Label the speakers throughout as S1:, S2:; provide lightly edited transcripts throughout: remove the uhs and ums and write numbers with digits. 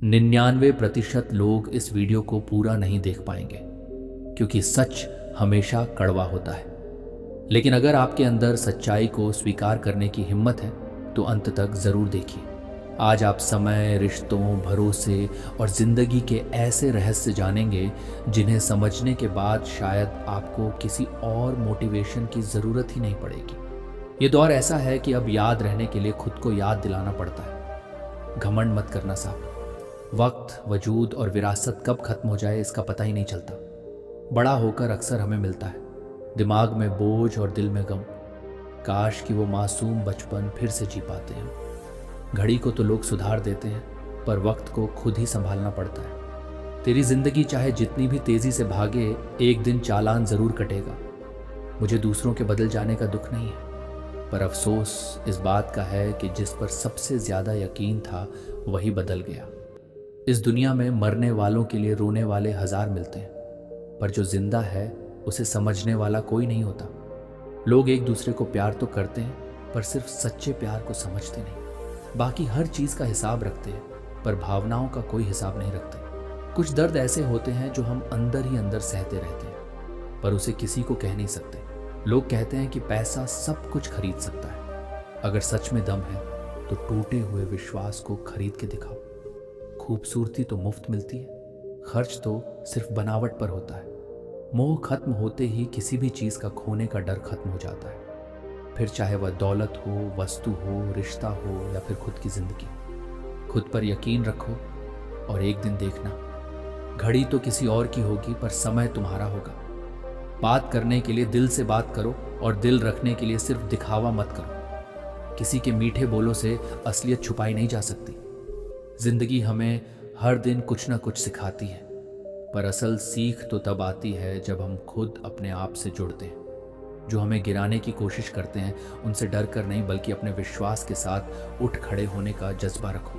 S1: 99% लोग इस वीडियो को पूरा नहीं देख पाएंगे क्योंकि सच हमेशा कड़वा होता है। लेकिन अगर आपके अंदर सच्चाई को स्वीकार करने की हिम्मत है तो अंत तक ज़रूर देखिए। आज आप समय, रिश्तों, भरोसे और ज़िंदगी के ऐसे रहस्य जानेंगे जिन्हें समझने के बाद शायद आपको किसी और मोटिवेशन की ज़रूरत ही नहीं पड़ेगी। ये दौर ऐसा है कि अब याद रहने के लिए खुद को याद दिलाना पड़ता है। घमंड मत करना साहब। वक्त, वजूद और विरासत कब खत्म हो जाए इसका पता ही नहीं चलता। बड़ा होकर अक्सर हमें मिलता है दिमाग में बोझ और दिल में गम। काश कि वो मासूम बचपन फिर से जी पाते हैं। घड़ी को तो लोग सुधार देते हैं पर वक्त को खुद ही संभालना पड़ता है। तेरी जिंदगी चाहे जितनी भी तेजी से भागे, एक दिन चालान जरूर कटेगा। मुझे दूसरों के बदल जाने का दुख नहीं है, पर अफसोस इस बात का है कि जिस पर सबसे ज्यादा यकीन था वही बदल गया। इस दुनिया में मरने वालों के लिए रोने वाले हजार मिलते हैं, पर जो जिंदा है उसे समझने वाला कोई नहीं होता। लोग एक दूसरे को प्यार तो करते हैं पर सिर्फ सच्चे प्यार को समझते नहीं। बाकी हर चीज का हिसाब रखते हैं पर भावनाओं का कोई हिसाब नहीं रखते। कुछ दर्द ऐसे होते हैं जो हम अंदर ही अंदर सहते रहते हैं पर उसे किसी को कह नहीं सकते। लोग कहते हैं कि पैसा सब कुछ खरीद सकता है। अगर सच में दम है तो टूटे हुए विश्वास को खरीद के दिखाओ। खूबसूरती तो मुफ्त मिलती है, खर्च तो सिर्फ बनावट पर होता है। मोह खत्म होते ही किसी भी चीज का खोने का डर खत्म हो जाता है, फिर चाहे वह दौलत हो, वस्तु हो, रिश्ता हो या फिर खुद की जिंदगी। खुद पर यकीन रखो और एक दिन देखना, घड़ी तो किसी और की होगी पर समय तुम्हारा होगा। बात करने के लिए दिल से बात करो और दिल रखने के लिए सिर्फ दिखावा मत करो। किसी के मीठे बोलों से असलियत छुपाई नहीं जा सकती। जिंदगी हमें हर दिन कुछ ना कुछ सिखाती है, पर असल सीख तो तब आती है जब हम खुद अपने आप से जुड़ते हैं। जो हमें गिराने की कोशिश करते हैं उनसे डर कर नहीं बल्कि अपने विश्वास के साथ उठ खड़े होने का जज्बा रखो।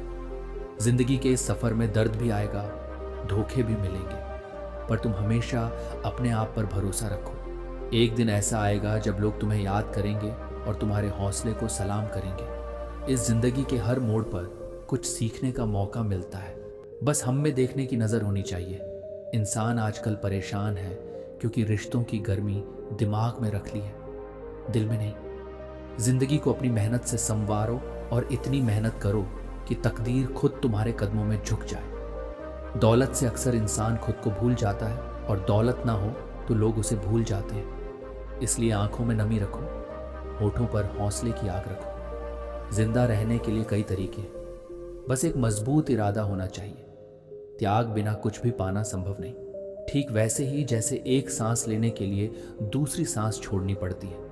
S1: जिंदगी के इस सफर में दर्द भी आएगा, धोखे भी मिलेंगे, पर तुम हमेशा अपने आप पर भरोसा रखो। एक दिन ऐसा आएगा जब लोग तुम्हें याद करेंगे और तुम्हारे हौसले को सलाम करेंगे। इस जिंदगी के हर मोड़ पर कुछ सीखने का मौका मिलता है, बस हम में देखने की नजर होनी चाहिए। इंसान आजकल परेशान है क्योंकि रिश्तों की गर्मी दिमाग में रख ली है, दिल में नहीं। जिंदगी को अपनी मेहनत से संवारो और इतनी मेहनत करो कि तकदीर खुद तुम्हारे कदमों में झुक जाए। दौलत से अक्सर इंसान खुद को भूल जाता है और दौलत ना हो तो लोग उसे भूल जाते हैं। इसलिए आंखों में नमी रखो, होठों पर हौसले की आग रखो। जिंदा रहने के लिए कई तरीके हैं, बस एक मजबूत इरादा होना चाहिए। त्याग बिना कुछ भी पाना संभव नहीं। ठीक वैसे ही जैसे एक सांस लेने के लिए दूसरी सांस छोड़नी पड़ती है।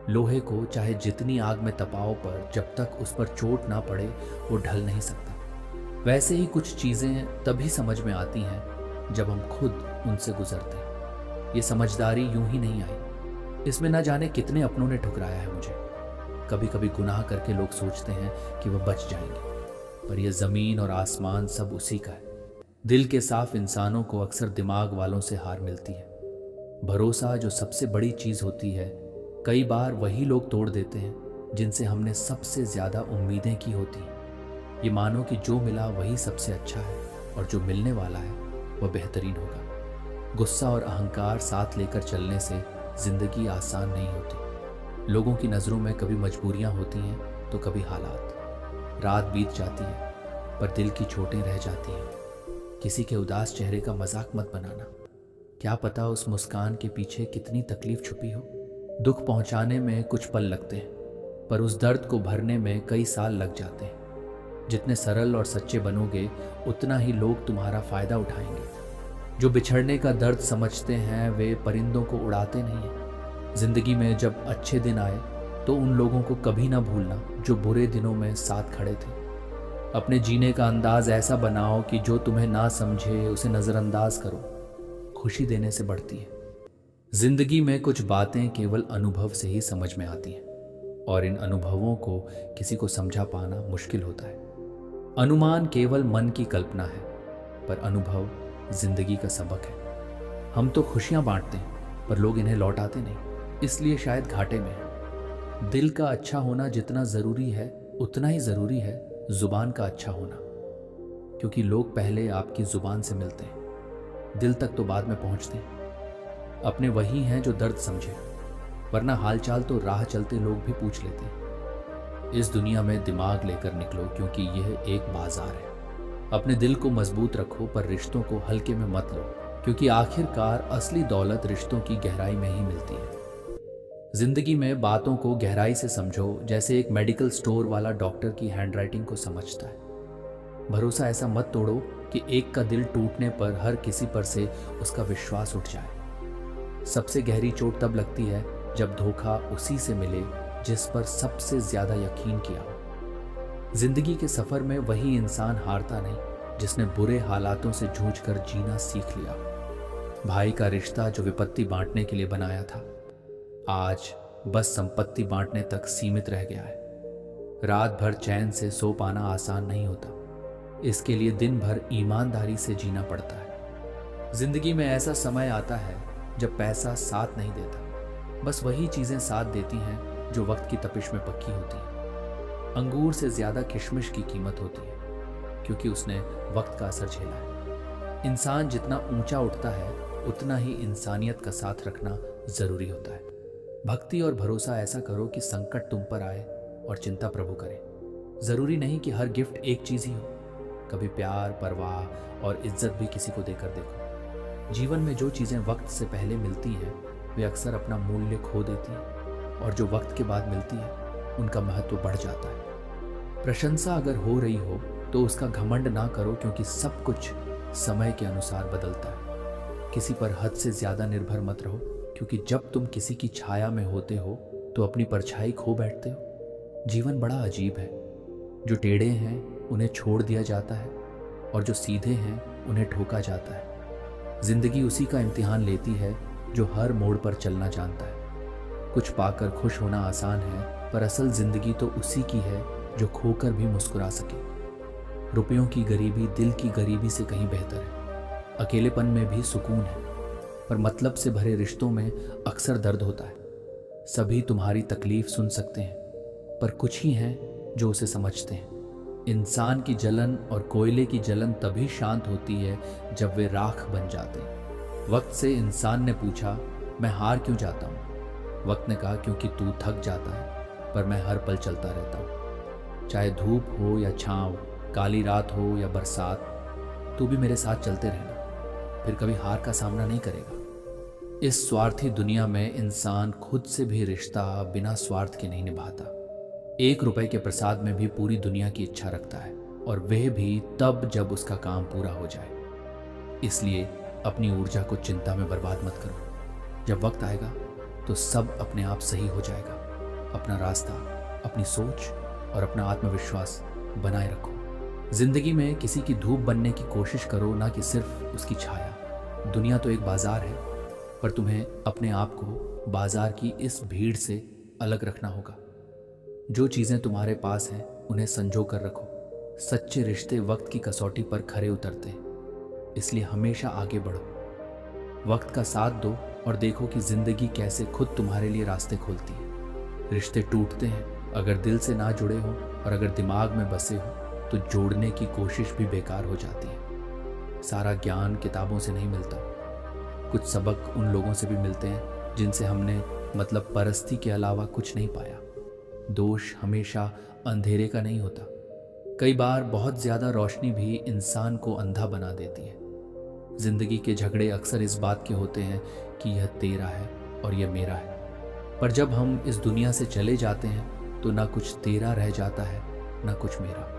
S1: लोहे को चाहे जितनी आग में तपाओ पर जब तक उस पर चोट ना पड़े वो ढल नहीं सकता। वैसे ही कुछ चीजें तभी समझ में आती हैं जब हम खुद उनसे गुजरते हैं। ये समझदारी यूं ही नहीं आई, इसमें ना जाने कितने अपनों ने ठुकराया है मुझे। कभी कभी गुनाह करके लोग सोचते हैं कि वह बच जाएंगे, पर यह जमीन और आसमान सब उसी का है। दिल के साफ इंसानों को अक्सर दिमाग वालों से हार मिलती है। भरोसा जो सबसे बड़ी चीज होती है, कई बार वही लोग तोड़ देते हैं जिनसे हमने सबसे ज्यादा उम्मीदें की होती हैं। ये मानो कि जो मिला वही सबसे अच्छा है और जो मिलने वाला है वह बेहतरीन होगा। गुस्सा और अहंकार साथ लेकर चलने से जिंदगी आसान नहीं होती। लोगों की नजरों में कभी मजबूरियां होती हैं तो कभी हालात। रात बीत जाती है पर दिल की चोटें रह जाती हैं। किसी के उदास चेहरे का मजाक मत बनाना, क्या पता उस मुस्कान के पीछे कितनी तकलीफ छुपी हो। दुख पहुंचाने में कुछ पल लगते हैं पर उस दर्द को भरने में कई साल लग जाते हैं। जितने सरल और सच्चे बनोगे उतना ही लोग तुम्हारा फायदा उठाएंगे। जो बिछड़ने का दर्द समझते हैं वे परिंदों को उड़ाते नहीं हैं। जिंदगी में जब अच्छे दिन आए तो उन लोगों को कभी ना भूलना जो बुरे दिनों में साथ खड़े थे। अपने जीने का अंदाज ऐसा बनाओ कि जो तुम्हें ना समझे उसे नजरअंदाज करो। खुशी देने से बढ़ती है। जिंदगी में कुछ बातें केवल अनुभव से ही समझ में आती हैं और इन अनुभवों को किसी को समझा पाना मुश्किल होता है। अनुमान केवल मन की कल्पना है पर अनुभव जिंदगी का सबक है। हम तो खुशियां बांटते हैं पर लोग इन्हें लौटाते नहीं, इसलिए शायद घाटे में है। दिल का अच्छा होना जितना जरूरी है उतना ही जरूरी है जुबान का अच्छा होना, क्योंकि लोग पहले आपकी जुबान से मिलते हैं, दिल तक तो बाद में पहुंचते हैं। अपने वही हैं जो दर्द समझे, वरना हालचाल तो राह चलते लोग भी पूछ लेते हैं। इस दुनिया में दिमाग लेकर निकलो, क्योंकि यह एक बाजार है। अपने दिल को मजबूत रखो, पर रिश्तों को हल्के में मत लो, क्योंकि आखिरकार असली दौलत रिश्तों की गहराई में ही मिलती है। जिंदगी में बातों को गहराई से समझो, जैसे एक मेडिकल स्टोर वाला डॉक्टर की हैंडराइटिंग को समझता है। भरोसा ऐसा मत तोड़ो कि एक का दिल टूटने पर हर किसी पर से उसका विश्वास उठ जाए। सबसे गहरी चोट तब लगती है जब धोखा उसी से मिले जिस पर सबसे ज्यादा यकीन किया हो। जिंदगी के सफर में वही इंसान हारता नहीं जिसने बुरे हालातों से जूझकर जीना सीख लिया। भाई का रिश्ता जो विपत्ति बांटने के लिए बनाया था, आज बस संपत्ति बांटने तक सीमित रह गया है। रात भर चैन से सो पाना आसान नहीं होता, इसके लिए दिन भर ईमानदारी से जीना पड़ता है। जिंदगी में ऐसा समय आता है जब पैसा साथ नहीं देता, बस वही चीजें साथ देती हैं जो वक्त की तपिश में पक्की होती हैं। अंगूर से ज्यादा किशमिश की कीमत होती है, क्योंकि उसने वक्त का असर झेला है। इंसान जितना ऊंचा उठता है, उतना ही इंसानियत का साथ रखना जरूरी होता है। भक्ति और भरोसा ऐसा करो कि संकट तुम पर आए और चिंता प्रभु करे। जरूरी नहीं कि हर गिफ्ट एक चीज ही हो, कभी प्यार, परवाह और इज्जत भी किसी को देकर देखो। जीवन में जो चीजें वक्त से पहले मिलती हैं, वे अक्सर अपना मूल्य खो देती हैं, और जो वक्त के बाद मिलती है, उनका महत्व बढ़ जाता है। प्रशंसा अगर हो रही हो तो उसका घमंड ना करो, क्योंकि सब कुछ समय के अनुसार बदलता है। किसी पर हद से ज्यादा निर्भर मत रहो, क्योंकि जब तुम किसी की छाया में होते हो तो अपनी परछाई खो बैठते हो। जीवन बड़ा अजीब है। जो टेढ़े हैं उन्हें छोड़ दिया जाता है, और जो सीधे हैं उन्हें ठोका जाता है। जिंदगी उसी का इम्तिहान लेती है जो हर मोड़ पर चलना जानता है। कुछ पाकर खुश होना आसान है, पर असल जिंदगी तो उसी की है जो खोकर भी मुस्कुरा सके। रुपयों की गरीबी दिल की गरीबी से कहीं बेहतर है। अकेलेपन में भी सुकून है, पर मतलब से भरे रिश्तों में अक्सर दर्द होता है। सभी तुम्हारी तकलीफ सुन सकते हैं, पर कुछ ही हैं जो उसे समझते हैं। इंसान की जलन और कोयले की जलन तभी शांत होती है जब वे राख बन जाते हैं। वक्त से इंसान ने पूछा, मैं हार क्यों जाता हूँ? वक्त ने कहा, क्योंकि तू थक जाता है, पर मैं हर पल चलता रहता हूँ। चाहे धूप हो या छाँव, काली रात हो या बरसात, तू भी मेरे साथ चलते रहना, फिर कभी हार का सामना नहीं करेगा। इस स्वार्थी दुनिया में इंसान खुद से भी रिश्ता बिना स्वार्थ के नहीं निभाता। 1 रुपए के प्रसाद में भी पूरी दुनिया की इच्छा रखता है, और वह भी तब जब उसका काम पूरा हो जाए। इसलिए अपनी ऊर्जा को चिंता में बर्बाद मत करो। जब वक्त आएगा तो सब अपने आप सही हो जाएगा। अपना रास्ता, अपनी सोच और अपना आत्मविश्वास बनाए रखो। जिंदगी में किसी की धूप बनने की कोशिश करो, ना कि सिर्फ उसकी छाया। दुनिया तो एक बाजार है, पर तुम्हें अपने आप को बाजार की इस भीड़ से अलग रखना होगा। जो चीजें तुम्हारे पास हैं उन्हें संजो कर रखो। सच्चे रिश्ते वक्त की कसौटी पर खरे उतरते हैं, इसलिए हमेशा आगे बढ़ो। वक्त का साथ दो और देखो कि जिंदगी कैसे खुद तुम्हारे लिए रास्ते खोलती है। रिश्ते टूटते हैं अगर दिल से ना जुड़े हो, और अगर दिमाग में बसे हो तो जोड़ने की कोशिश भी बेकार हो जाती है। सारा ज्ञान किताबों से नहीं मिलता, कुछ सबक उन लोगों से भी मिलते हैं जिनसे हमने मतलब परस्ती के अलावा कुछ नहीं पाया। दोष हमेशा अंधेरे का नहीं होता। कई बार बहुत ज्यादा रोशनी भी इंसान को अंधा बना देती है। जिंदगी के झगड़े अक्सर इस बात के होते हैं कि यह तेरा है और यह मेरा है, पर जब हम इस दुनिया से चले जाते हैं तो ना कुछ तेरा रह जाता है ना कुछ मेरा।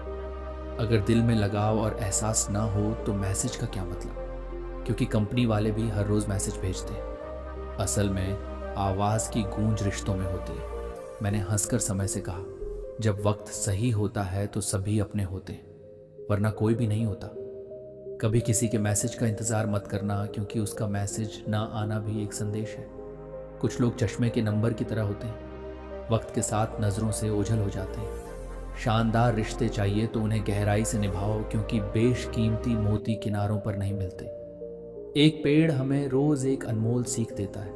S1: अगर दिल में लगाव और एहसास ना हो तो मैसेज का क्या मतलब, क्योंकि कंपनी वाले भी हर रोज मैसेज भेजते हैं। असल में आवाज की गूंज रिश्तों में होती है। मैंने हंसकर समय से कहा, जब वक्त सही होता है तो सभी अपने होते हैं, वरना कोई भी नहीं होता। कभी किसी के मैसेज का इंतजार मत करना, क्योंकि उसका मैसेज ना आना भी एक संदेश है। कुछ लोग चश्मे के नंबर की तरह होते हैं, वक्त के साथ नजरों से ओझल हो जाते हैं। शानदार रिश्ते चाहिए तो उन्हें गहराई से निभाओ, क्योंकि बेशकीमती मोती किनारों पर नहीं मिलते। एक पेड़ हमें रोज एक अनमोल सीख देता है।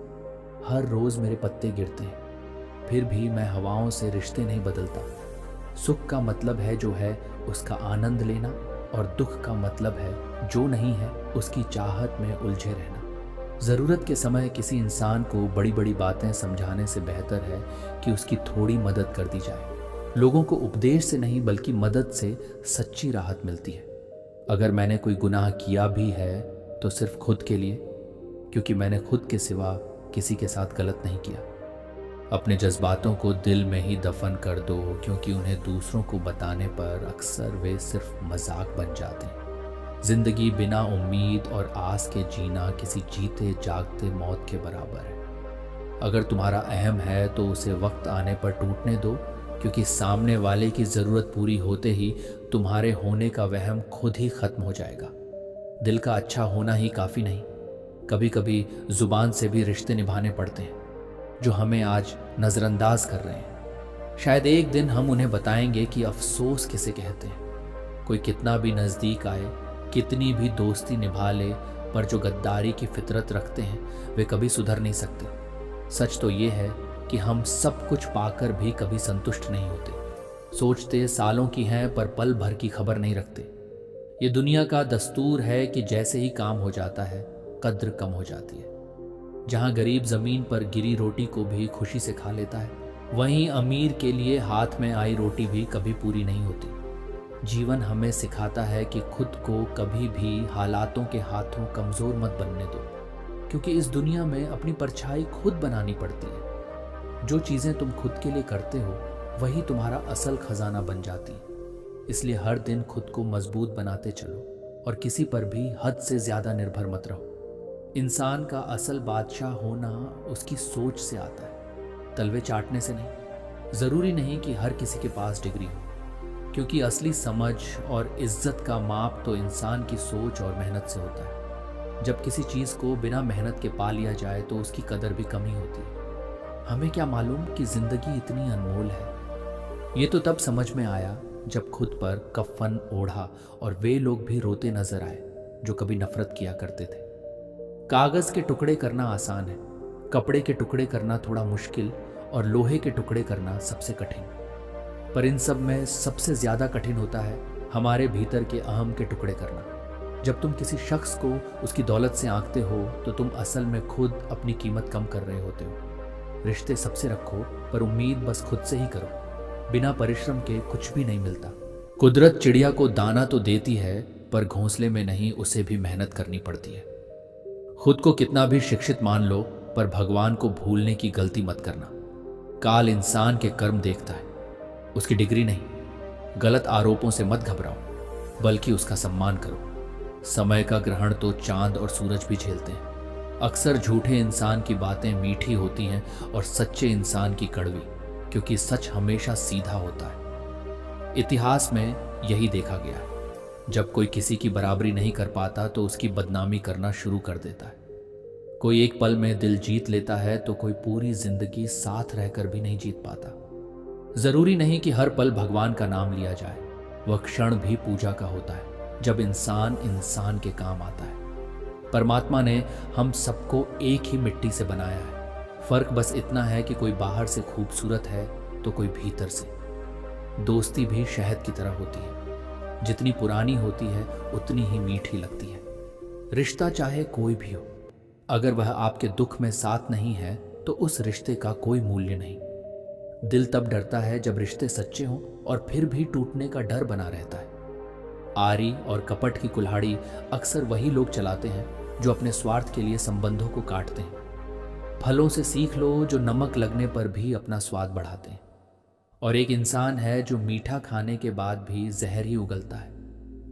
S1: हर रोज मेरे पत्ते गिरते हैं, फिर भी मैं हवाओं से रिश्ते नहीं बदलता। सुख का मतलब है जो है उसका आनंद लेना, और दुख का मतलब है जो नहीं है उसकी चाहत में उलझे रहना। ज़रूरत के समय किसी इंसान को बड़ी बड़ी बातें समझाने से बेहतर है कि उसकी थोड़ी मदद कर दी जाए। लोगों को उपदेश से नहीं बल्कि मदद से सच्ची राहत मिलती है। अगर मैंने कोई गुनाह किया भी है तो सिर्फ खुद के लिए, क्योंकि मैंने खुद के सिवा किसी के साथ गलत नहीं किया। अपने जज्बातों को दिल में ही दफन कर दो, क्योंकि उन्हें दूसरों को बताने पर अक्सर वे सिर्फ मजाक बन जाते हैं। जिंदगी बिना उम्मीद और आस के जीना किसी जीते जागते मौत के बराबर है। अगर तुम्हारा अहम है तो उसे वक्त आने पर टूटने दो, क्योंकि सामने वाले की ज़रूरत पूरी होते ही तुम्हारे होने का वहम खुद ही खत्म हो जाएगा। दिल का अच्छा होना ही काफ़ी नहीं, कभी कभी ज़ुबान से भी रिश्ते निभाने पड़ते हैं जो हमें आज नज़रअंदाज कर रहे हैं। शायद एक दिन हम उन्हें बताएंगे कि अफसोस किसे कहते हैं। कोई कितना भी नज़दीक आए, कितनी भी दोस्ती निभा ले, पर जो गद्दारी की फितरत रखते हैं वे कभी सुधर नहीं सकते। सच तो ये है कि हम सब कुछ पाकर भी कभी संतुष्ट नहीं होते। सोचते सालों की हैं पर पल भर की खबर नहीं रखते। ये दुनिया का दस्तूर है कि जैसे ही काम हो जाता है कद्र कम हो जाती है। जहाँ गरीब ज़मीन पर गिरी रोटी को भी खुशी से खा लेता है, वहीं अमीर के लिए हाथ में आई रोटी भी कभी पूरी नहीं होती। जीवन हमें सिखाता है कि खुद को कभी भी हालातों के हाथों कमज़ोर मत बनने दो, क्योंकि इस दुनिया में अपनी परछाई खुद बनानी पड़ती है। जो चीज़ें तुम खुद के लिए करते हो वही तुम्हारा असल खजाना बन जाती है। इसलिए हर दिन खुद को मजबूत बनाते चलो और किसी पर भी हद से ज़्यादा निर्भर मत रहो। इंसान का असल बादशाह होना उसकी सोच से आता है, तलवे चाटने से नहीं। ज़रूरी नहीं कि हर किसी के पास डिग्री हो, क्योंकि असली समझ और इज्जत का माप तो इंसान की सोच और मेहनत से होता है। जब किसी चीज़ को बिना मेहनत के पा लिया जाए तो उसकी कदर भी कम ही होती है। हमें क्या मालूम कि ज़िंदगी इतनी अनमोल है। ये तो तब समझ में आया जब खुद पर कफन ओढ़ा और वे लोग भी रोते नजर आए जो कभी नफरत किया करते थे। कागज़ के टुकड़े करना आसान है, कपड़े के टुकड़े करना थोड़ा मुश्किल और लोहे के टुकड़े करना सबसे कठिन। पर इन सब में सबसे ज़्यादा कठिन होता है हमारे भीतर के अहम के टुकड़े करना। जब तुम किसी शख्स को उसकी दौलत से आंकते हो तो तुम असल में खुद अपनी कीमत कम कर रहे होते हो। रिश्ते सबसे रखो पर उम्मीद बस खुद से ही करो। बिना परिश्रम के कुछ भी नहीं मिलता। कुदरत चिड़िया को दाना तो देती है पर घोंसले में नहीं, उसे भी मेहनत करनी पड़ती है। खुद को कितना भी शिक्षित मान लो पर भगवान को भूलने की गलती मत करना। काल इंसान के कर्म देखता है, उसकी डिग्री नहीं। गलत आरोपों से मत घबराओ बल्कि उसका सम्मान करो। समय का ग्रहण तो चांद और सूरज भी झेलते हैं। अक्सर झूठे इंसान की बातें मीठी होती हैं और सच्चे इंसान की कड़वी, क्योंकि सच हमेशा सीधा होता है। इतिहास में यही देखा गया है। जब कोई किसी की बराबरी नहीं कर पाता तो उसकी बदनामी करना शुरू कर देता है। कोई एक पल में दिल जीत लेता है तो कोई पूरी जिंदगी साथ रहकर भी नहीं जीत पाता। जरूरी नहीं कि हर पल भगवान का नाम लिया जाए, वह क्षण भी पूजा का होता है जब इंसान इंसान के काम आता है। परमात्मा ने हम सबको एक ही मिट्टी से बनाया है। फर्क बस इतना है कि कोई बाहर से खूबसूरत है तो कोई भीतर से। दोस्ती भी शहद की तरह होती है, जितनी पुरानी होती है उतनी ही मीठी लगती है। रिश्ता चाहे कोई भी हो, अगर वह आपके दुख में साथ नहीं है तो उस रिश्ते का कोई मूल्य नहीं। दिल तब डरता है जब रिश्ते सच्चे हों और फिर भी टूटने का डर बना रहता है। आरी और कपट की कुल्हाड़ी अक्सर वही लोग चलाते हैं जो अपने स्वार्थ के लिए संबंधों को काटते हैं। फलों से सीख लो जो नमक लगने पर भी अपना स्वाद बढ़ाते हैं। और एक इंसान है जो मीठा खाने के बाद भी जहर ही उगलता है।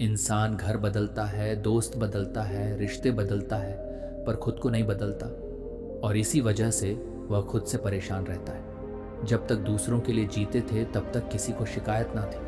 S1: इंसान घर बदलता है, दोस्त बदलता है, रिश्ते बदलता है, पर खुद को नहीं बदलता। और इसी वजह से वह खुद से परेशान रहता है। जब तक दूसरों के लिए जीते थे तब तक किसी को शिकायत ना थी।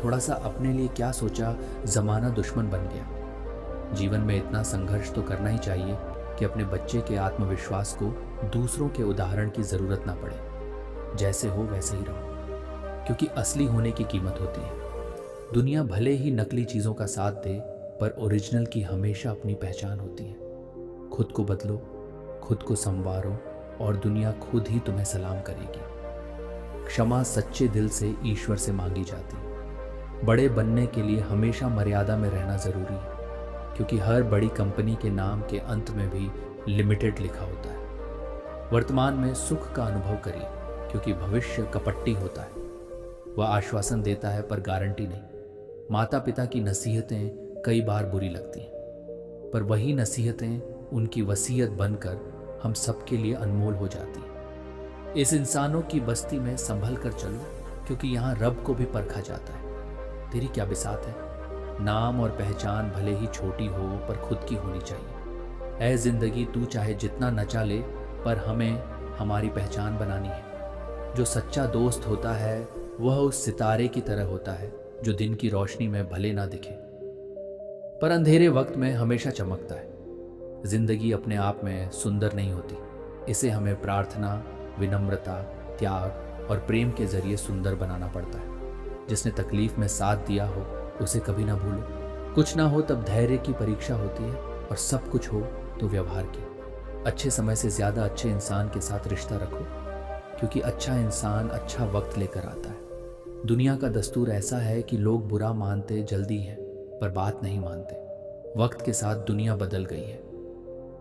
S1: थोड़ा सा अपने लिए क्या सोचा, जमाना दुश्मन बन गया। जीवन में इतना संघर्ष तो करना ही चाहिए कि अपने बच्चे के आत्मविश्वास को दूसरों के उदाहरण की ज़रूरत ना पड़े। जैसे हो वैसे ही रहो, क्योंकि असली होने की कीमत होती है। दुनिया भले ही नकली चीज़ों का साथ दे, पर ओरिजिनल की हमेशा अपनी पहचान होती है। खुद को बदलो, खुद को संवारो और दुनिया खुद ही तुम्हें सलाम करेगी। क्षमा सच्चे दिल से ईश्वर से मांगी जाती है। बड़े बनने के लिए हमेशा मर्यादा में रहना ज़रूरी है, क्योंकि हर बड़ी कंपनी के नाम के अंत में भी लिमिटेड लिखा होता है। वर्तमान में सुख का अनुभव करिए, क्योंकि भविष्य कपट्टी होता है। वह आश्वासन देता है पर गारंटी नहीं। माता पिता की नसीहतें कई बार बुरी लगती हैं, पर वही नसीहतें उनकी वसीयत बनकर हम सबके लिए अनमोल हो जाती हैं। इस इंसानों की बस्ती में संभल कर चलो, क्योंकि यहाँ रब को भी परखा जाता है। तेरी क्या बिसात है? नाम और पहचान भले ही छोटी हो पर खुद की होनी चाहिए। ऐ जिंदगी, तू चाहे जितना नचा ले, पर हमें हमारी पहचान बनानी है। जो सच्चा दोस्त होता है वह उस सितारे की तरह होता है जो दिन की रोशनी में भले ना दिखे, पर अंधेरे वक्त में हमेशा चमकता है। जिंदगी अपने आप में सुंदर नहीं होती, इसे हमें प्रार्थना, विनम्रता, त्याग और प्रेम के जरिए सुंदर बनाना पड़ता है। जिसने तकलीफ में साथ दिया हो उसे कभी ना भूलो। कुछ ना हो तब धैर्य की परीक्षा होती है, और सब कुछ हो तो व्यवहार की। अच्छे समय से ज़्यादा अच्छे इंसान के साथ रिश्ता रखो, क्योंकि अच्छा इंसान अच्छा वक्त लेकर आता है। दुनिया का दस्तूर ऐसा है कि लोग बुरा मानते जल्दी हैं, पर बात नहीं मानते। वक्त के साथ दुनिया बदल गई है।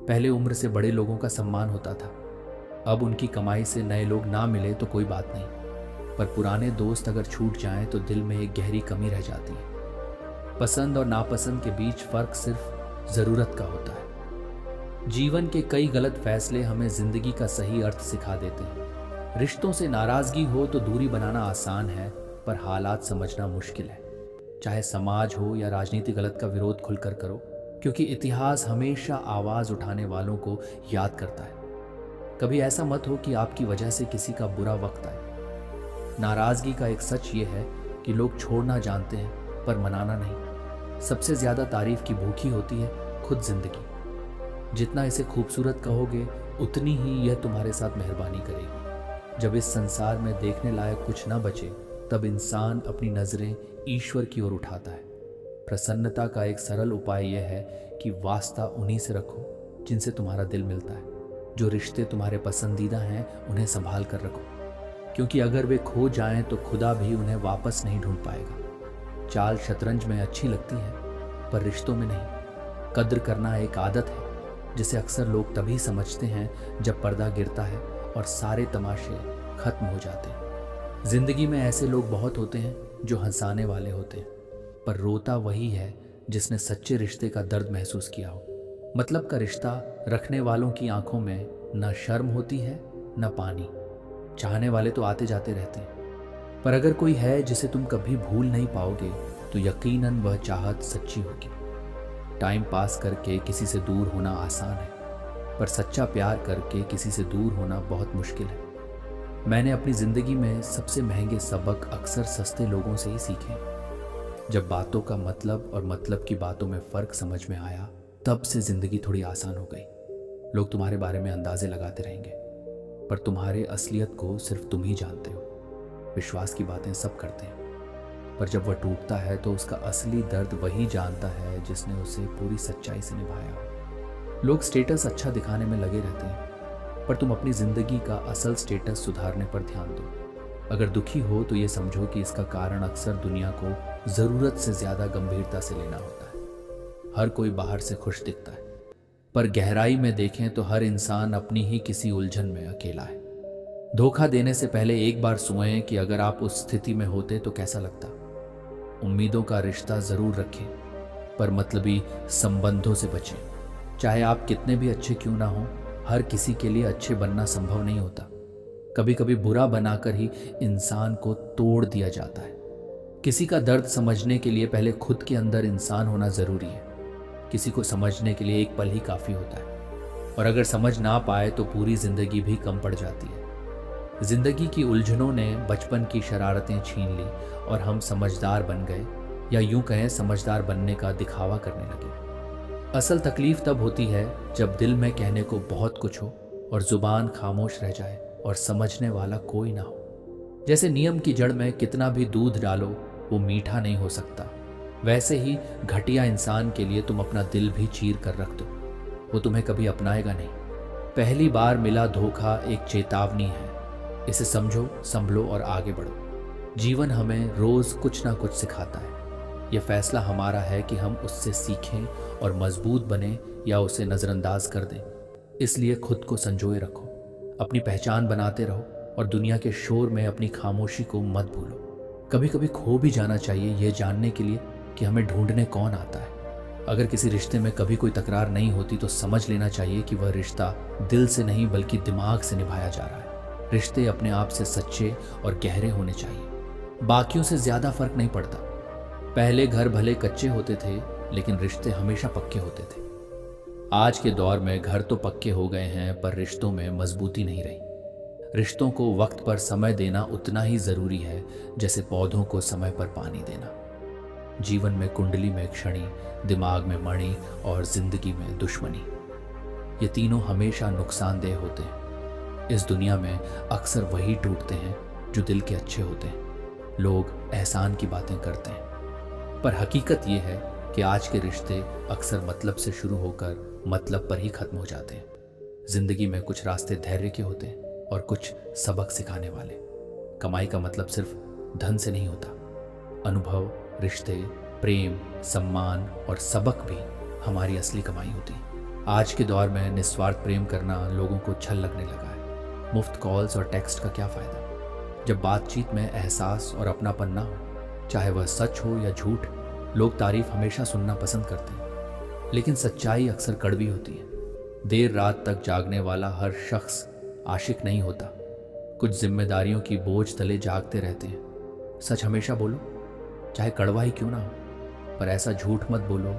S1: पहले उम्र से बड़े लोगों का सम्मान होता था, अब उनकी कमाई से नए लोग ना मिले तो कोई बात नहीं, पर पुराने दोस्त अगर छूट जाएं तो दिल में एक गहरी कमी रह जाती है। पसंद और नापसंद के बीच फर्क सिर्फ ज़रूरत का होता है। जीवन के कई गलत फैसले हमें जिंदगी का सही अर्थ सिखा देते हैं। रिश्तों से नाराज़गी हो तो दूरी बनाना आसान है, पर हालात समझना मुश्किल है। चाहे समाज हो या राजनीति, गलत का विरोध खुलकर करो, क्योंकि इतिहास हमेशा आवाज़ उठाने वालों को याद करता है। कभी ऐसा मत हो कि आपकी वजह से किसी का बुरा वक्त आए। नाराज़गी का एक सच ये है कि लोग छोड़ना जानते हैं पर मनाना नहीं। सबसे ज़्यादा तारीफ की भूखी होती है खुद जिंदगी। जितना इसे खूबसूरत कहोगे उतनी ही यह तुम्हारे साथ मेहरबानी करेगी। जब इस संसार में देखने लायक कुछ न बचे, तब इंसान अपनी नज़रें ईश्वर की ओर उठाता है। प्रसन्नता का एक सरल उपाय यह है कि वास्ता उन्हीं से रखो जिनसे तुम्हारा दिल मिलता है। जो रिश्ते तुम्हारे पसंदीदा हैं उन्हें संभाल कर रखो, क्योंकि अगर वे खो जाएं तो खुदा भी उन्हें वापस नहीं ढूंढ पाएगा। चाल शतरंज में अच्छी लगती है, पर रिश्तों में नहीं। कद्र करना एक आदत है जिसे अक्सर लोग तभी समझते हैं जब पर्दा गिरता है और सारे तमाशे खत्म हो जाते हैं। जिंदगी में ऐसे लोग बहुत होते हैं जो हंसाने वाले होते हैं, पर रोता वही है जिसने सच्चे रिश्ते का दर्द महसूस किया हो। मतलब का रिश्ता रखने वालों की आंखों में न शर्म होती है न पानी। चाहने वाले तो आते जाते रहते हैं, पर अगर कोई है जिसे तुम कभी भूल नहीं पाओगे तो यकीनन वह चाहत सच्ची होगी। टाइम पास करके किसी से दूर होना आसान है, पर सच्चा प्यार करके किसी से दूर होना बहुत मुश्किल है। मैंने अपनी ज़िंदगी में सबसे महंगे सबक अक्सर सस्ते लोगों से ही सीखे। जब बातों का मतलब और मतलब की बातों में फ़र्क समझ में आया, तब से ज़िंदगी थोड़ी आसान हो गई। लोग तुम्हारे बारे में अंदाजे लगाते रहेंगे, पर तुम्हारे असलियत को सिर्फ तुम ही जानते हो। विश्वास की बातें सब करते हैं, पर जब वह टूटता है तो उसका असली दर्द वही जानता है जिसने उसे पूरी सच्चाई से निभाया हो। लोग स्टेटस अच्छा दिखाने में लगे रहते हैं, पर तुम अपनी ज़िंदगी का असल स्टेटस सुधारने पर ध्यान दो। अगर दुखी हो तो ये समझो कि इसका कारण अक्सर दुनिया को ज़रूरत से ज़्यादा गंभीरता से लेना होता है। हर कोई बाहर से खुश दिखता है, पर गहराई में देखें तो हर इंसान अपनी ही किसी उलझन में अकेला है। धोखा देने से पहले एक बार सोचें कि अगर आप उस स्थिति में होते तो कैसा लगता। उम्मीदों का रिश्ता ज़रूर रखें, पर मतलबी संबंधों से बचें। चाहे आप कितने भी अच्छे क्यों ना हों, हर किसी के लिए अच्छे बनना संभव नहीं होता। कभी कभी बुरा बनाकर ही इंसान को तोड़ दिया जाता है। किसी का दर्द समझने के लिए पहले खुद के अंदर इंसान होना ज़रूरी है। किसी को समझने के लिए एक पल ही काफ़ी होता है, और अगर समझ ना पाए तो पूरी ज़िंदगी भी कम पड़ जाती है। ज़िंदगी की उलझनों ने बचपन की शरारतें छीन ली और हम समझदार बन गए, या यूं कहें समझदार बनने का दिखावा करने लगे। असल तकलीफ तब होती है जब दिल में कहने को बहुत कुछ हो और ज़ुबान खामोश रह जाए और समझने वाला कोई ना हो। जैसे नियम की जड़ में कितना भी दूध डालो वो मीठा नहीं हो सकता, वैसे ही घटिया इंसान के लिए तुम अपना दिल भी चीर कर रख दो, वो तुम्हें कभी अपनाएगा नहीं। पहली बार मिला धोखा एक चेतावनी है, इसे समझो, संभलो और आगे बढ़ो। जीवन हमें रोज कुछ ना कुछ सिखाता है। यह फैसला हमारा है कि हम उससे सीखें और मजबूत बने या उसे नजरअंदाज कर दें। इसलिए खुद को संजोए रखो, अपनी पहचान बनाते रहो और दुनिया के शोर में अपनी खामोशी को मत भूलो। कभी कभी खो भी जाना चाहिए यह जानने के लिए कि हमें ढूंढने कौन आता है। अगर किसी रिश्ते में कभी कोई तकरार नहीं होती तो समझ लेना चाहिए कि वह रिश्ता दिल से नहीं बल्कि दिमाग से निभाया जा रहा है। रिश्ते अपने आप से सच्चे और गहरे होने चाहिए, बाकियों से ज्यादा फर्क नहीं पड़ता। पहले घर भले कच्चे होते थे लेकिन रिश्ते हमेशा पक्के होते थे। आज के दौर में घर तो पक्के हो गए हैं पर रिश्तों में मजबूती नहीं रही। रिश्तों को वक्त पर समय देना उतना ही जरूरी है जैसे पौधों को समय पर पानी देना। जीवन में कुंडली में क्षणी, दिमाग में मणि और जिंदगी में दुश्मनी, ये तीनों हमेशा नुकसानदेह होते हैं। इस दुनिया में अक्सर वही टूटते हैं जो दिल के अच्छे होते हैं। लोग एहसान की बातें करते हैं पर हकीकत ये है कि आज के रिश्ते अक्सर मतलब से शुरू होकर मतलब पर ही खत्म हो जाते हैं। जिंदगी में कुछ रास्ते धैर्य के होते हैं और कुछ सबक सिखाने वाले। कमाई का मतलब सिर्फ धन से नहीं होता। अनुभव, रिश्ते, प्रेम, सम्मान और सबक भी हमारी असली कमाई होती है। आज के दौर में निस्वार्थ प्रेम करना लोगों को छल लगने लगा है। मुफ्त कॉल्स और टेक्स्ट का क्या फायदा जब बातचीत में एहसास और अपनापन ना हो। चाहे वह सच हो या झूठ, लोग तारीफ हमेशा सुनना पसंद करते हैं लेकिन सच्चाई अक्सर कड़वी होती है। देर रात तक जागने वाला हर शख्स आशिक नहीं होता। कुछ जिम्मेदारियों की बोझ तले जागते रहते हैं। सच हमेशा बोलो, चाहे कड़वा ही क्यों ना हो, पर ऐसा झूठ मत बोलो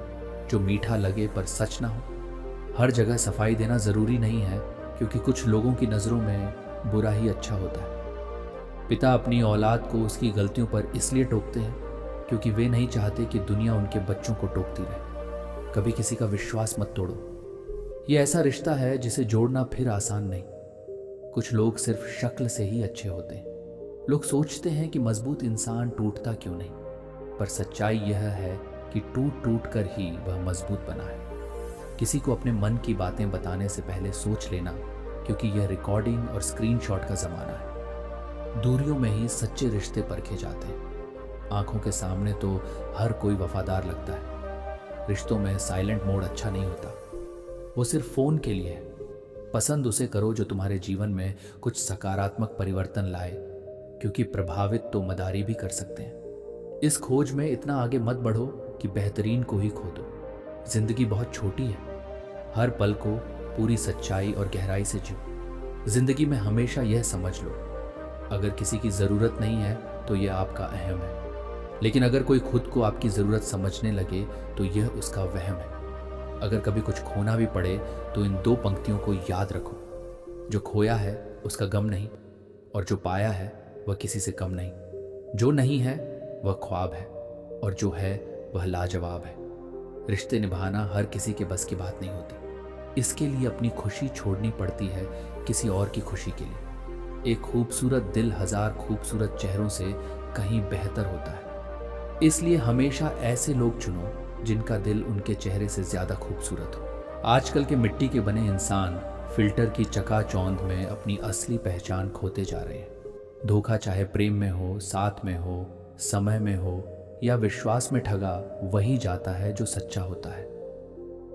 S1: जो मीठा लगे पर सच ना हो। हर जगह सफाई देना ज़रूरी नहीं है क्योंकि कुछ लोगों की नज़रों में बुरा ही अच्छा होता है। पिता अपनी औलाद को उसकी गलतियों पर इसलिए टोकते हैं क्योंकि वे नहीं चाहते कि दुनिया उनके बच्चों को टोकती रहे। कभी किसी का विश्वास मत तोड़ो। ये ऐसा रिश्ता है जिसे जोड़ना फिर आसान नहीं। कुछ लोग सिर्फ शक्ल से ही अच्छे होते हैं। लोग सोचते हैं कि मजबूत इंसान टूटता क्यों नहीं, पर सच्चाई यह है कि टूट टूट कर ही वह मजबूत बना है। किसी को अपने मन की बातें बताने से पहले सोच लेना, क्योंकि यह रिकॉर्डिंग और स्क्रीनशॉट का जमाना है। दूरियों में ही सच्चे रिश्ते परखे जाते हैं। आंखों के सामने तो हर कोई वफादार लगता है। रिश्तों में साइलेंट मोड अच्छा नहीं होता, वो सिर्फ फोन के लिए है। पसंद उसे करो जो तुम्हारे जीवन में कुछ सकारात्मक परिवर्तन लाए, क्योंकि प्रभावित तो मदारी भी कर सकते हैं। इस खोज में इतना आगे मत बढ़ो कि बेहतरीन को ही खो दो। जिंदगी बहुत छोटी है, हर पल को पूरी सच्चाई और गहराई से जियो। जिंदगी में हमेशा यह समझ लो, अगर किसी की ज़रूरत नहीं है तो यह आपका अहम है, लेकिन अगर कोई खुद को आपकी ज़रूरत समझने लगे तो यह उसका वहम है। अगर कभी कुछ खोना भी पड़े तो इन दो पंक्तियों को याद रखो, जो खोया है उसका गम नहीं, और जो पाया है वह किसी से कम नहीं। जो नहीं है वह ख्वाब है, और जो है वह लाजवाब है। रिश्ते निभाना हर किसी के बस की बात नहीं होती। इसके लिए अपनी खुशी छोड़नी पड़ती है किसी और की खुशी के लिए। एक खूबसूरत दिल हजार खूबसूरत चेहरों से कहीं बेहतर होता है। इसलिए हमेशा ऐसे लोग चुनो जिनका दिल उनके चेहरे से ज्यादा खूबसूरत हो। आजकल के मिट्टी के बने इंसान फिल्टर की चकाचौंध में अपनी असली पहचान खोते जा रहे हैं। धोखा चाहे प्रेम में हो, साथ में हो, समय में हो या विश्वास में ठगा, वही जाता है जो सच्चा होता है।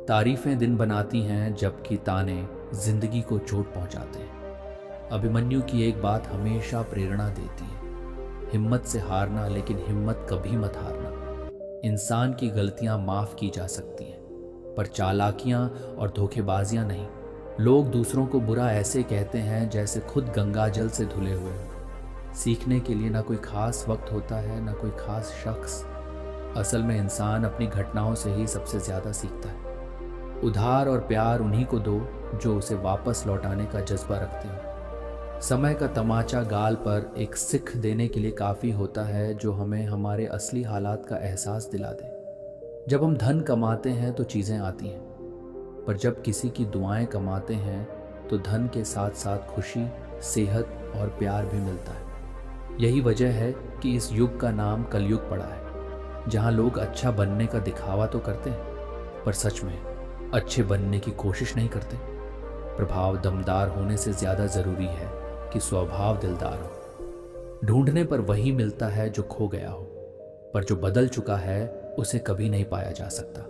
S1: तारीफें दिन बनाती हैं जबकि ताने जिंदगी को चोट पहुंचाते हैं। अभिमन्यु की एक बात हमेशा प्रेरणा देती है, हिम्मत से हारना, लेकिन हिम्मत कभी मत हारना। इंसान की गलतियां माफ की जा सकती हैं, पर चालाकियां और धोखेबाजियां नहीं। लोग दूसरों को बुरा ऐसे कहते हैं जैसे खुद गंगा जल से धुले हुए हों। सीखने के लिए ना कोई खास वक्त होता है, ना कोई खास शख्स। असल में इंसान अपनी घटनाओं से ही सबसे ज़्यादा सीखता है। उधार और प्यार उन्हीं को दो जो उसे वापस लौटाने का जज्बा रखते हो। समय का तमाचा गाल पर एक सिख देने के लिए काफ़ी होता है, जो हमें हमारे असली हालात का एहसास दिला दे। जब हम धन कमाते हैं तो चीज़ें आती हैं, पर जब किसी की दुआएं कमाते हैं तो धन के साथ साथ खुशी, सेहत और प्यार भी मिलता है। यही वजह है कि इस युग का नाम कलयुग पड़ा है, जहाँ लोग अच्छा बनने का दिखावा तो करते हैं पर सच में अच्छे बनने की कोशिश नहीं करते। प्रभाव दमदार होने से ज़्यादा ज़रूरी है कि स्वभाव दिलदार हो। ढूंढने पर वही मिलता है जो खो गया हो, पर जो बदल चुका है उसे कभी नहीं पाया जा सकता।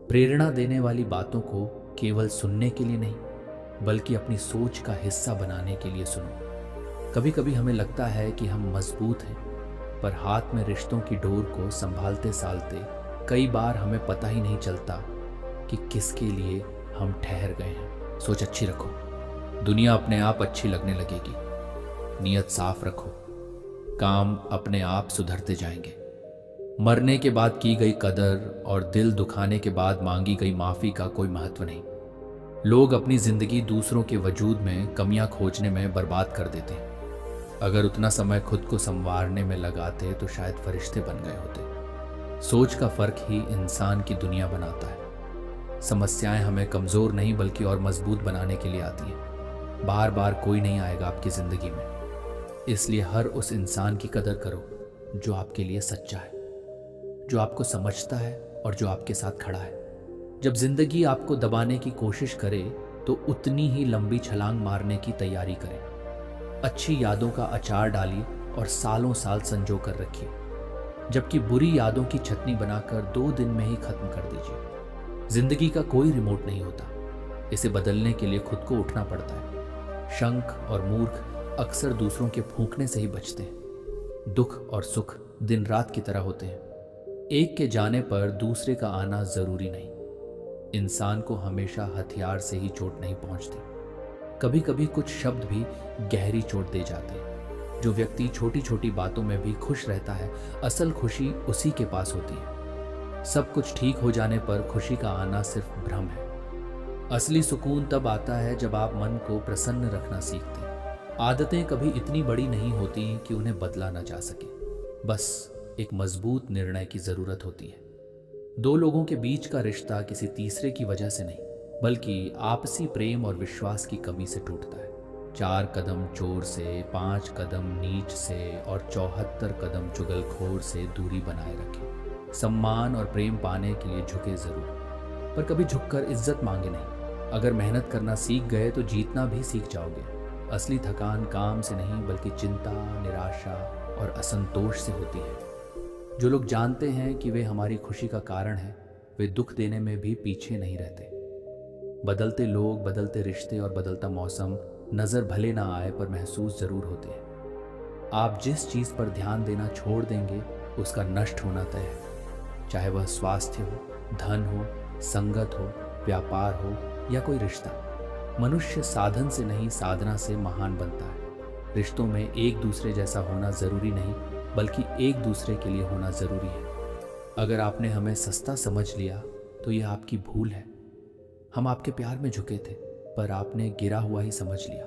S1: प्रेरणा देने वाली बातों को केवल सुनने के लिए नहीं, बल्कि अपनी सोच का हिस्सा बनाने के लिए सुनो। कभी कभी हमें लगता है कि हम मजबूत हैं, पर हाथ में रिश्तों की डोर को संभालते सालते कई बार हमें पता ही नहीं चलता कि किसके लिए हम ठहर गए हैं। सोच अच्छी रखो, दुनिया अपने आप अच्छी लगने लगेगी। नीयत साफ रखो, काम अपने आप सुधरते जाएंगे। मरने के बाद की गई कदर और दिल दुखाने के बाद मांगी गई माफी का कोई महत्व नहीं। लोग अपनी जिंदगी दूसरों के वजूद में कमियां खोजने में बर्बाद कर देते हैं। अगर उतना समय खुद को संवारने में लगाते तो शायद फरिश्ते बन गए होते। सोच का फर्क ही इंसान की दुनिया बनाता है। समस्याएं हमें कमजोर नहीं बल्कि और मजबूत बनाने के लिए आती हैं। बार बार कोई नहीं आएगा आपकी जिंदगी में, इसलिए हर उस इंसान की कदर करो जो आपके लिए सच्चा है, जो आपको समझता है और जो आपके साथ खड़ा है। जब जिंदगी आपको दबाने की कोशिश करे तो उतनी ही लंबी छलांग मारने की तैयारी करें। अच्छी यादों का अचार डालिए और सालों साल संजो कर रखिए, जबकि बुरी यादों की छटनी बनाकर 2 दिन में ही खत्म कर दीजिए। जिंदगी का कोई रिमोट नहीं होता, इसे बदलने के लिए खुद को उठना पड़ता है। शंख और मूर्ख अक्सर दूसरों के फूंकने से ही बचते हैं। दुख और सुख दिन रात की तरह होते हैं, एक के जाने पर दूसरे का आना जरूरी नहीं। इंसान को हमेशा हथियार से ही चोट नहीं पहुंचती, कभी कभी कुछ शब्द भी गहरी चोट दे जाते हैं। जो व्यक्ति छोटी छोटी बातों में भी खुश रहता है, असल खुशी उसी के पास होती है। सब कुछ ठीक हो जाने पर खुशी का आना सिर्फ भ्रम है। असली सुकून तब आता है जब आप मन को प्रसन्न रखना सीखते हैं। आदतें कभी इतनी बड़ी नहीं होती कि उन्हें बदला ना जा सके, बस एक मजबूत निर्णय की जरूरत होती है। 2 लोगों के बीच का रिश्ता किसी तीसरे की वजह से नहीं, बल्कि आपसी प्रेम और विश्वास की कमी से टूटता है। 4 कदम चोर से, 5 कदम नीच से और 74 कदम चुगलखोर से दूरी बनाए रखें। सम्मान और प्रेम पाने के लिए झुके जरूर, पर कभी झुककर इज्जत मांगे नहीं। अगर मेहनत करना सीख गए तो जीतना भी सीख जाओगे। असली थकान काम से नहीं बल्कि चिंता, निराशा और असंतोष से होती है। जो लोग जानते हैं कि वे हमारी खुशी का कारण हैं, वे दुख देने में भी पीछे नहीं रहते। बदलते लोग, बदलते रिश्ते और बदलता मौसम नजर भले ना आए पर महसूस जरूर होते हैं। आप जिस चीज पर ध्यान देना छोड़ देंगे उसका नष्ट होना तय है, चाहे वह स्वास्थ्य हो, धन हो, संगत हो, व्यापार हो या कोई रिश्ता। मनुष्य साधन से नहीं साधना से महान बनता है। रिश्तों में एक दूसरे जैसा होना जरूरी नहीं बल्कि एक दूसरे के लिए होना जरूरी है। अगर आपने हमें सस्ता समझ लिया तो यह आपकी भूल है। हम आपके प्यार में झुके थे, पर आपने गिरा हुआ ही समझ लिया।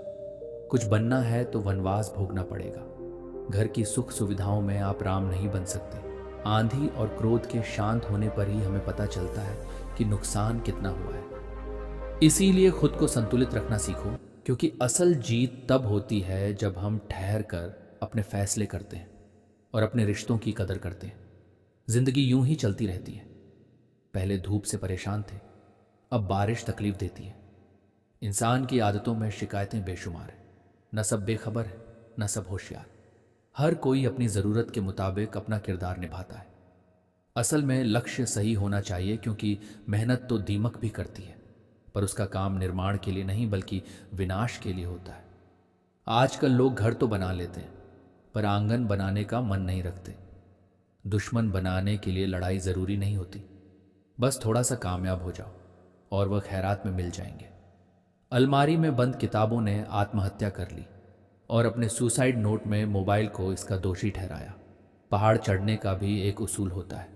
S1: कुछ बनना है तो वनवास भोगना पड़ेगा। घर की सुख सुविधाओं में आप राम नहीं बन सकते। आंधी और क्रोध के शांत होने पर ही हमें पता चलता है कि नुकसान कितना हुआ है। इसीलिए खुद को संतुलित रखना सीखो, क्योंकि असल जीत तब होती है जब हम ठहर कर अपने फैसले करते हैं और अपने रिश्तों की कदर करते हैं। जिंदगी यूं ही चलती रहती है। पहले धूप से परेशान थे, अब बारिश तकलीफ देती है। इंसान की आदतों में शिकायतें बेशुमार है। न सब बेखबर है, न सब होशियार। हर कोई अपनी ज़रूरत के मुताबिक अपना किरदार निभाता है। असल में लक्ष्य सही होना चाहिए, क्योंकि मेहनत तो दीमक भी करती है, पर उसका काम निर्माण के लिए नहीं बल्कि विनाश के लिए होता है। आजकल लोग घर तो बना लेते हैं, पर आंगन बनाने का मन नहीं रखते। दुश्मन बनाने के लिए लड़ाई ज़रूरी नहीं होती, बस थोड़ा सा कामयाब हो जाओ और वह खैरात में मिल जाएंगे। अलमारी में बंद किताबों ने आत्महत्या कर ली और अपने सुसाइड नोट में मोबाइल को इसका दोषी ठहराया। पहाड़ चढ़ने का भी एक उसूल होता है,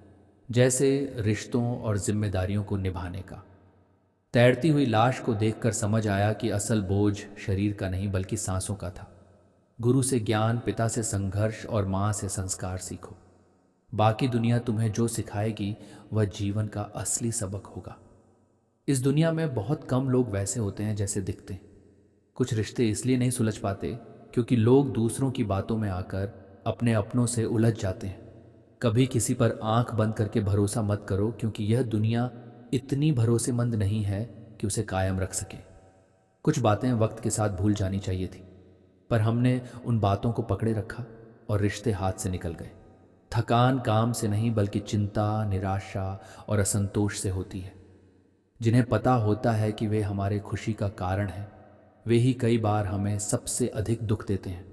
S1: जैसे रिश्तों और जिम्मेदारियों को निभाने का। तैरती हुई लाश को देखकर समझ आया कि असल बोझ शरीर का नहीं बल्कि सांसों का था। गुरु से ज्ञान, पिता से संघर्ष और माँ से संस्कार सीखो। बाकी दुनिया तुम्हें जो सिखाएगी वह जीवन का असली सबक होगा। इस दुनिया में बहुत कम लोग वैसे होते हैं जैसे दिखते हैं। कुछ रिश्ते इसलिए नहीं सुलझ पाते क्योंकि लोग दूसरों की बातों में आकर अपने अपनों से उलझ जाते हैं। कभी किसी पर आंख बंद करके भरोसा मत करो, क्योंकि यह दुनिया इतनी भरोसेमंद नहीं है कि उसे कायम रख सके। कुछ बातें वक्त के साथ भूल जानी चाहिए थी, पर हमने उन बातों को पकड़े रखा और रिश्ते हाथ से निकल गए। थकान काम से नहीं बल्कि चिंता, निराशा और असंतोष से होती है। जिन्हें पता होता है कि वे हमारे खुशी का कारण हैं, वे ही कई बार हमें सबसे अधिक दुख देते हैं।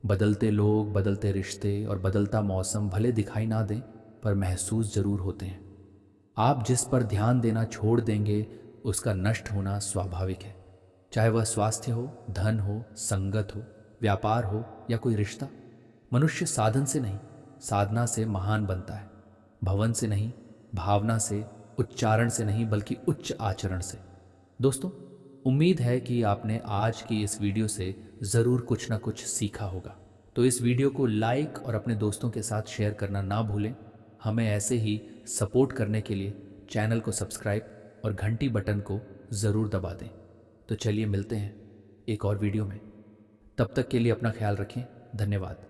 S1: बदलते लोग, बदलते रिश्ते और बदलता मौसम भले दिखाई ना दें, पर महसूस जरूर होते हैं। आप जिस पर ध्यान देना छोड़ देंगे, उसका नष्ट होना स्वाभाविक है। चाहे वह स्वास्थ्य हो, धन हो, संगत हो, व्यापार हो या कोई रिश्ता। मनुष्य साधन से नहीं, साधना से महान बनता है। भवन से नहीं, भावना से, उच्चारण से नहीं बल्कि उच्च आचरण से। दोस्तों, उम्मीद है कि आपने आज की इस वीडियो से ज़रूर कुछ ना कुछ सीखा होगा। तो इस वीडियो को लाइक और अपने दोस्तों के साथ शेयर करना ना भूलें। हमें ऐसे ही सपोर्ट करने के लिए चैनल को सब्सक्राइब और घंटी बटन को ज़रूर दबा दें। तो चलिए मिलते हैं एक और वीडियो में। तब तक के लिए अपना ख्याल रखें। धन्यवाद।